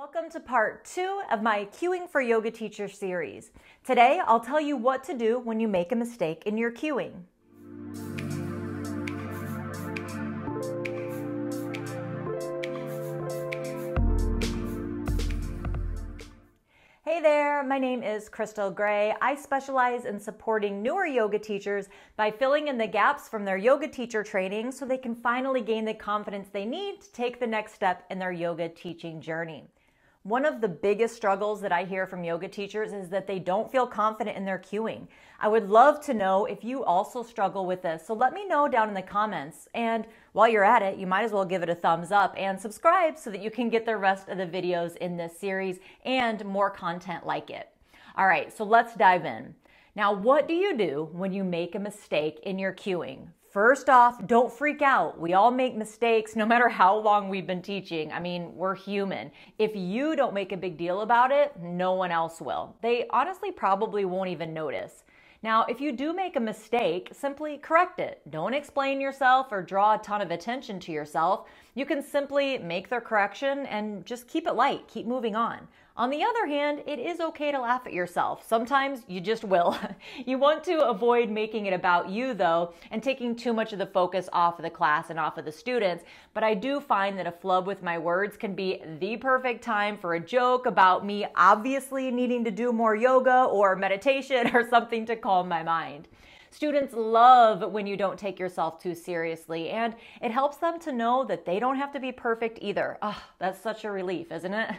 Welcome to part 2 of my Cueing for Yoga Teacher series. Today, I'll tell you what to do when you make a mistake in your cueing. Hey there, my name is Crystal Gray. I specialize in supporting newer yoga teachers by filling in the gaps from their yoga teacher training so they can finally gain the confidence they need to take the next step in their yoga teaching journey. One of the biggest struggles that I hear from yoga teachers is that they don't feel confident in their cueing. I would love to know if you also struggle with this, so let me know down in the comments. And while you're at it, you might as well give it a thumbs up and subscribe so that you can get the rest of the videos in this series and more content like it. All right, so let's dive in. Now, what do you do when you make a mistake in your cueing? First off, don't freak out. We all make mistakes no matter how long we've been teaching. I mean, we're human. If you don't make a big deal about it, no one else will. They honestly probably won't even notice. Now, if you do make a mistake, simply correct it. Don't explain yourself or draw a ton of attention to yourself. You can simply make the correction and just keep it light, keep moving on. On the other hand, it is okay to laugh at yourself. Sometimes you just will. You want to avoid making it about you though, and taking too much of the focus off of the class and off of the students. But I do find that a flub with my words can be the perfect time for a joke about me obviously needing to do more yoga or meditation or something to calm my mind. Students love when you don't take yourself too seriously, and it helps them to know that they don't have to be perfect either. Oh, that's such a relief, isn't it?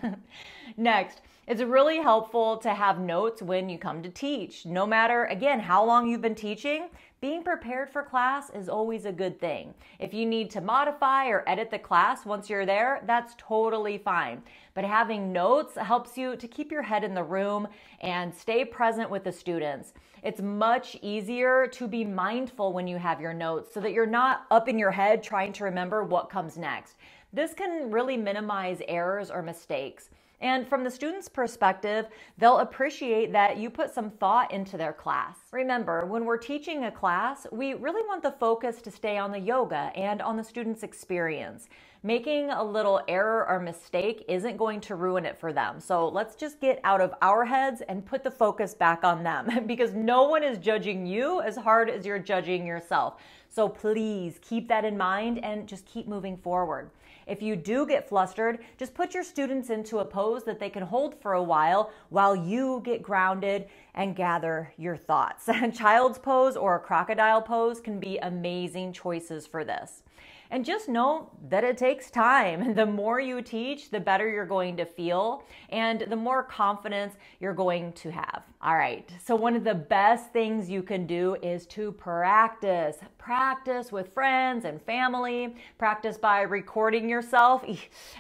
Next, it's really helpful to have notes when you come to teach. No matter, again, how long you've been teaching, being prepared for class is always a good thing. If you need to modify or edit the class once you're there, that's totally fine. But having notes helps you to keep your head in the room and stay present with the students. It's much easier to be mindful when you have your notes so that you're not up in your head trying to remember what comes next. This can really minimize errors or mistakes. And from the student's perspective, they'll appreciate that you put some thought into their class. Remember, when we're teaching a class, we really want the focus to stay on the yoga and on the student's experience. Making a little error or mistake isn't going to ruin it for them. So let's just get out of our heads and put the focus back on them because no one is judging you as hard as you're judging yourself. So please keep that in mind and just keep moving forward. If you do get flustered, just put your students into a pose that they can hold for a while you get grounded and gather your thoughts. Child's pose or a crocodile pose can be amazing choices for this. And just know that it takes time. The more you teach, the better you're going to feel and the more confidence you're going to have. All right, so one of the best things you can do is to practice. Practice with friends and family. Practice by recording yourself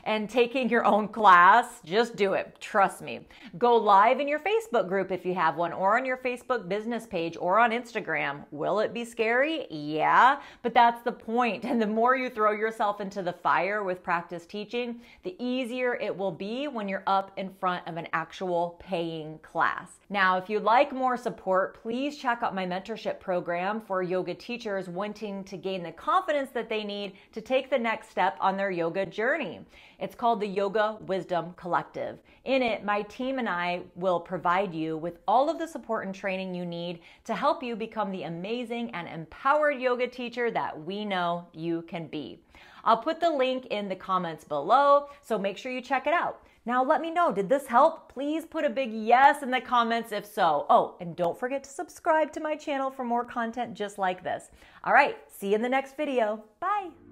and taking your own class. Just do it, trust me. Go live in your Facebook group if you have one, or on your Facebook business page, or on Instagram. Will it be scary? Yeah, but that's the point. And the more you throw yourself into the fire with practice teaching, the easier it will be when you're up in front of an actual paying class. Now, if you'd like more support, please check out my mentorship program for yoga teachers wanting to gain the confidence that they need to take the next step on their yoga journey. It's called the Yoga Wisdom Collective. In it, my team and I will provide you with all of the support and training you need to help you become the amazing and empowered yoga teacher that we know you can be. I'll put the link in the comments below, so make sure you check it out. Now let me know, did this help? Please put a big yes in the comments if so. Oh, and don't forget to subscribe to my channel for more content just like this. All right, see you in the next video. Bye.